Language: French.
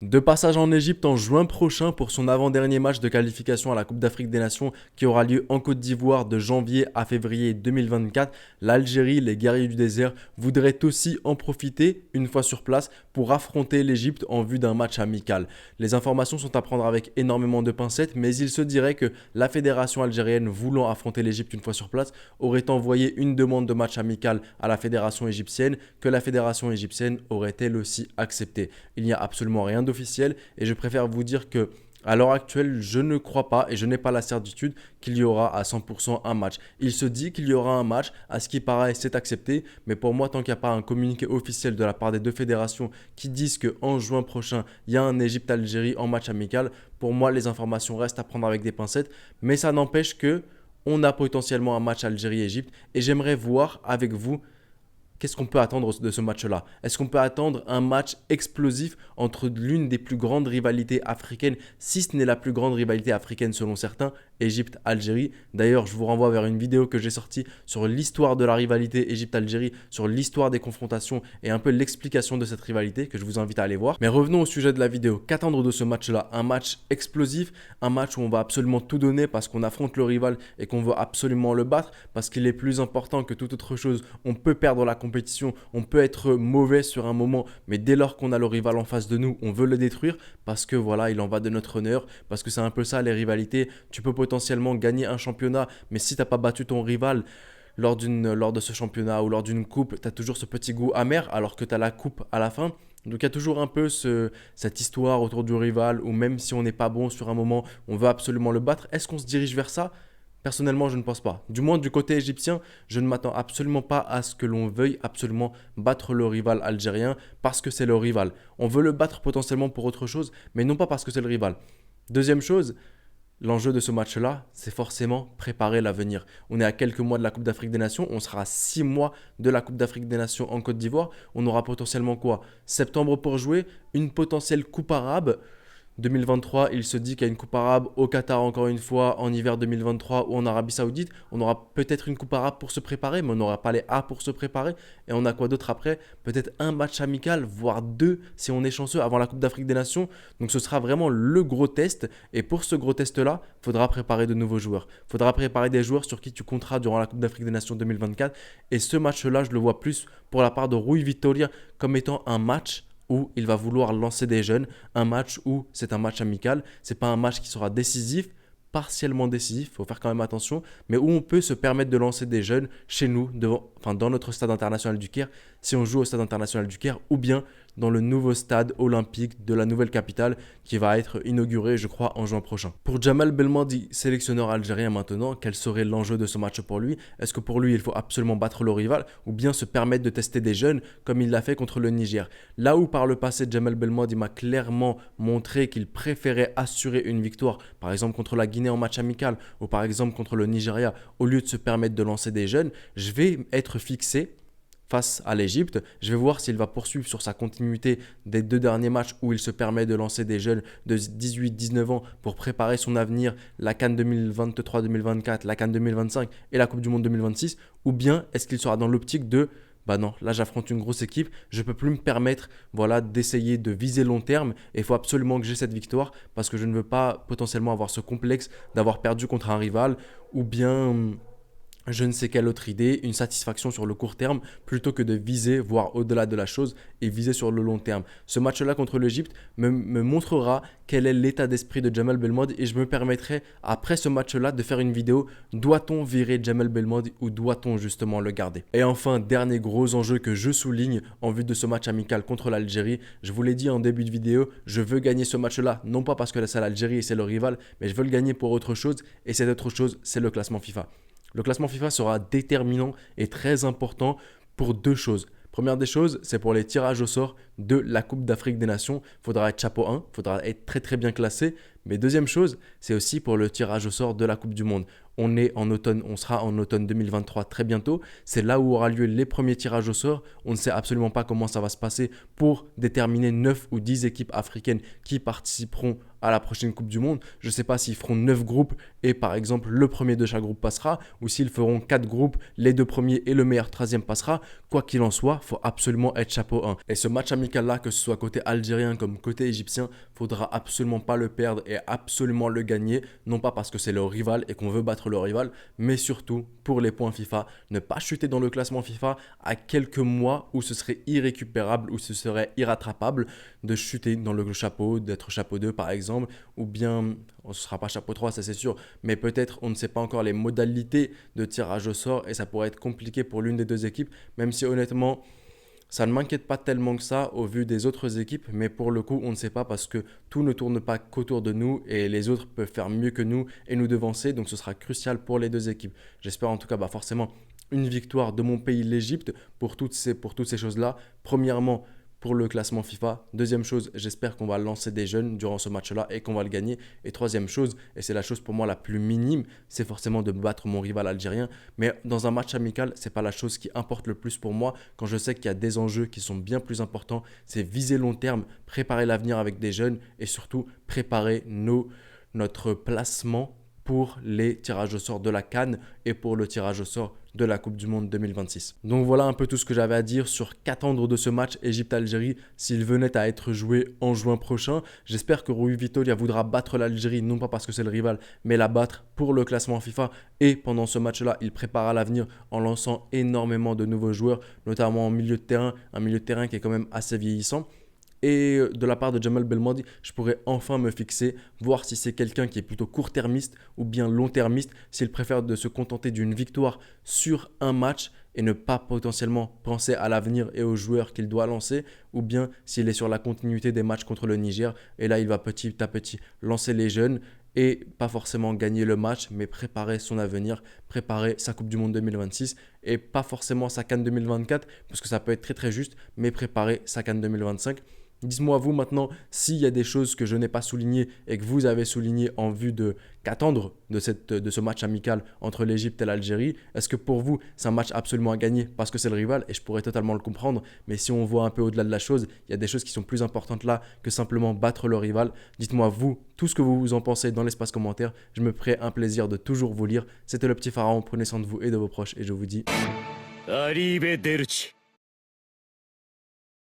De passage en Égypte en juin prochain pour son avant-dernier match de qualification à la Coupe d'Afrique des Nations qui aura lieu en Côte d'Ivoire de janvier à février 2024, l'Algérie, les guerriers du désert, voudraient aussi en profiter une fois sur place pour affronter l'Égypte en vue d'un match amical. Les informations sont à prendre avec énormément de pincettes, mais il se dirait que la fédération algérienne voulant affronter l'Égypte une fois sur place aurait envoyé une demande de match amical à la fédération égyptienne que la fédération égyptienne aurait elle aussi accepté. Il n'y a absolument rien d'officiel et je préfère vous dire que à l'heure actuelle, je ne crois pas et je n'ai pas la certitude qu'il y aura à 100% un match. Il se dit qu'il y aura un match, à ce qui paraît c'est accepté, mais pour moi tant qu'il n'y a pas un communiqué officiel de la part des deux fédérations qui disent qu'en juin prochain, il y a un Égypte-Algérie en match amical, pour moi les informations restent à prendre avec des pincettes, mais ça n'empêche que on a potentiellement un match Algérie-Égypte et j'aimerais voir avec vous qu'est-ce qu'on peut attendre de ce match-là? Est-ce qu'on peut attendre un match explosif entre l'une des plus grandes rivalités africaines, si ce n'est la plus grande rivalité africaine selon certains, Égypte-Algérie? D'ailleurs, je vous renvoie vers une vidéo que j'ai sortie sur l'histoire de la rivalité Égypte-Algérie, sur l'histoire des confrontations et un peu l'explication de cette rivalité que je vous invite à aller voir. Mais revenons au sujet de la vidéo. Qu'attendre de ce match-là? Un match explosif, un match où on va absolument tout donner parce qu'on affronte le rival et qu'on veut absolument le battre, parce qu'il est plus important que toute autre chose. On peut perdre la compétition, on peut être mauvais sur un moment, mais dès lors qu'on a le rival en face de nous, on veut le détruire parce que voilà, il en va de notre honneur, parce que c'est un peu ça les rivalités. Tu peux potentiellement gagner un championnat, mais si tu n'as pas battu ton rival lors de ce championnat ou lors d'une coupe, tu as toujours ce petit goût amer alors que tu as la coupe à la fin. Donc il y a toujours un peu cette histoire autour du rival où même si on n'est pas bon sur un moment, on veut absolument le battre. Est-ce qu'on se dirige vers ça? Personnellement, je ne pense pas. Du moins, du côté égyptien, je ne m'attends absolument pas à ce que l'on veuille absolument battre le rival algérien parce que c'est le rival. On veut le battre potentiellement pour autre chose, mais non pas parce que c'est le rival. Deuxième chose, l'enjeu de ce match-là, c'est forcément préparer l'avenir. On est à quelques mois de la Coupe d'Afrique des Nations, on sera à 6 mois de la Coupe d'Afrique des Nations en Côte d'Ivoire. On aura potentiellement quoi? Septembre pour jouer, une potentielle coupe arabe. 2023, il se dit qu'il y a une coupe arabe au Qatar encore une fois, en hiver 2023 ou en Arabie Saoudite. On aura peut-être une coupe arabe pour se préparer, mais on n'aura pas les A pour se préparer. Et on a quoi d'autre après? Peut-être un match amical, voire deux si on est chanceux avant la Coupe d'Afrique des Nations. Donc ce sera vraiment le gros test. Et pour ce gros test-là, il faudra préparer de nouveaux joueurs. Il faudra préparer des joueurs sur qui tu compteras durant la Coupe d'Afrique des Nations 2024. Et ce match-là, je le vois plus pour la part de Rui Vitória comme étant un match où il va vouloir lancer des jeunes, un match où c'est un match amical, c'est pas un match qui sera décisif, partiellement décisif, il faut faire quand même attention, mais où on peut se permettre de lancer des jeunes chez nous, dans notre stade international du Caire, si on joue au stade international du Caire, ou bien dans le nouveau stade olympique de la nouvelle capitale qui va être inauguré, je crois, en juin prochain. Pour Djamel Belmadi, sélectionneur algérien maintenant, quel serait l'enjeu de ce match pour lui? Est-ce que pour lui, il faut absolument battre le rival ou bien se permettre de tester des jeunes comme il l'a fait contre le Niger? Là où par le passé, Djamel Belmadi m'a clairement montré qu'il préférait assurer une victoire, par exemple contre la Guinée en match amical ou par exemple contre le Nigeria, au lieu de se permettre de lancer des jeunes, je vais être fixé face à l'Égypte. Je vais voir s'il va poursuivre sur sa continuité des deux derniers matchs où il se permet de lancer des jeunes de 18-19 ans pour préparer son avenir, la CAN 2023-2024, la CAN 2025 et la Coupe du Monde 2026, ou bien est-ce qu'il sera dans l'optique de bah non, là j'affronte une grosse équipe, je ne peux plus me permettre voilà, d'essayer de viser long terme et il faut absolument que j'ai cette victoire parce que je ne veux pas potentiellement avoir ce complexe d'avoir perdu contre un rival ou bien je ne sais quelle autre idée, une satisfaction sur le court terme plutôt que de viser, voire au-delà de la chose et viser sur le long terme. Ce match-là contre l'Égypte me montrera quel est l'état d'esprit de Djamel Belmadi et je me permettrai après ce match-là de faire une vidéo. Doit-on virer Djamel Belmadi ou doit-on justement le garder? Et enfin, dernier gros enjeu que je souligne en vue de ce match amical contre l'Algérie. Je vous l'ai dit en début de vidéo, je veux gagner ce match-là, non pas parce que c'est l'Algérie et c'est le rival, mais je veux le gagner pour autre chose et cette autre chose, c'est le classement FIFA. Le classement FIFA sera déterminant et très important pour deux choses. Première des choses, c'est pour les tirages au sort de la Coupe d'Afrique des Nations. Il faudra être chapeau 1, il faudra être très très bien classé. Mais deuxième chose, c'est aussi pour le tirage au sort de la Coupe du Monde. On sera en automne 2023 très bientôt. C'est là où aura lieu les premiers tirages au sort. On ne sait absolument pas comment ça va se passer pour déterminer 9 ou 10 équipes africaines qui participeront à la prochaine Coupe du Monde. Je ne sais pas s'ils feront 9 groupes et par exemple le premier de chaque groupe passera ou s'ils feront 4 groupes, les deux premiers et le meilleur 13e passera. Quoi qu'il en soit, il faut absolument être chapeau 1. Et ce match amical amical-là, que ce soit côté algérien comme côté égyptien, faudra absolument pas le perdre et absolument le gagner. Non pas parce que c'est le rival et qu'on veut battre le rival, mais surtout pour les points FIFA. Ne pas chuter dans le classement FIFA à quelques mois où ce serait irrécupérable, où ce serait irrattrapable de chuter dans le chapeau, d'être chapeau 2 par exemple, ou bien, on ne sera pas chapeau 3, ça c'est sûr, mais peut-être on ne sait pas encore les modalités de tirage au sort et ça pourrait être compliqué pour l'une des deux équipes, même si honnêtement, ça ne m'inquiète pas tellement que ça au vu des autres équipes, mais pour le coup, on ne sait pas parce que tout ne tourne pas qu'autour de nous et les autres peuvent faire mieux que nous et nous devancer, donc ce sera crucial pour les deux équipes. J'espère en tout cas forcément une victoire de mon pays, l'Égypte, pour toutes ces choses-là. Premièrement, pour le classement FIFA. Deuxième chose, j'espère qu'on va lancer des jeunes durant ce match-là et qu'on va le gagner. Et troisième chose, et c'est la chose pour moi la plus minime, c'est forcément de battre mon rival algérien. Mais dans un match amical, c'est pas la chose qui importe le plus pour moi. Quand je sais qu'il y a des enjeux qui sont bien plus importants, c'est viser long terme, préparer l'avenir avec des jeunes et surtout préparer notre placement pour les tirages au sort de la CAN et pour le tirage au sort de la Coupe du Monde 2026. Donc voilà un peu tout ce que j'avais à dire sur qu'attendre de ce match Égypte-Algérie s'il venait à être joué en juin prochain. J'espère que Rui Vitória voudra battre l'Algérie, non pas parce que c'est le rival, mais la battre pour le classement FIFA. Et pendant ce match-là, il prépare l'avenir en lançant énormément de nouveaux joueurs, notamment en milieu de terrain, un milieu de terrain qui est quand même assez vieillissant. Et de la part de Jamal Belmadi, je pourrais enfin me fixer, voir si c'est quelqu'un qui est plutôt court-termiste ou bien long-termiste, s'il préfère de se contenter d'une victoire sur un match et ne pas potentiellement penser à l'avenir et aux joueurs qu'il doit lancer, ou bien s'il est sur la continuité des matchs contre le Niger, et là il va petit à petit lancer les jeunes et pas forcément gagner le match, mais préparer son avenir, préparer sa Coupe du Monde 2026 et pas forcément sa CAN 2024, parce que ça peut être très très juste, mais préparer sa CAN 2025. Dites-moi vous maintenant s'il y a des choses que je n'ai pas soulignées et que vous avez soulignées en vue de qu'attendre de ce match amical entre l'Égypte et l'Algérie. Est-ce que pour vous c'est un match absolument à gagner parce que c'est le rival et je pourrais totalement le comprendre, mais si on voit un peu au-delà de la chose, il y a des choses qui sont plus importantes là que simplement battre le rival. Dites-moi vous tout ce que vous en pensez dans l'espace commentaire. Je me ferai un plaisir de toujours vous lire. C'était le petit pharaon, prenez soin de vous et de vos proches et je vous dis... Arrivederci.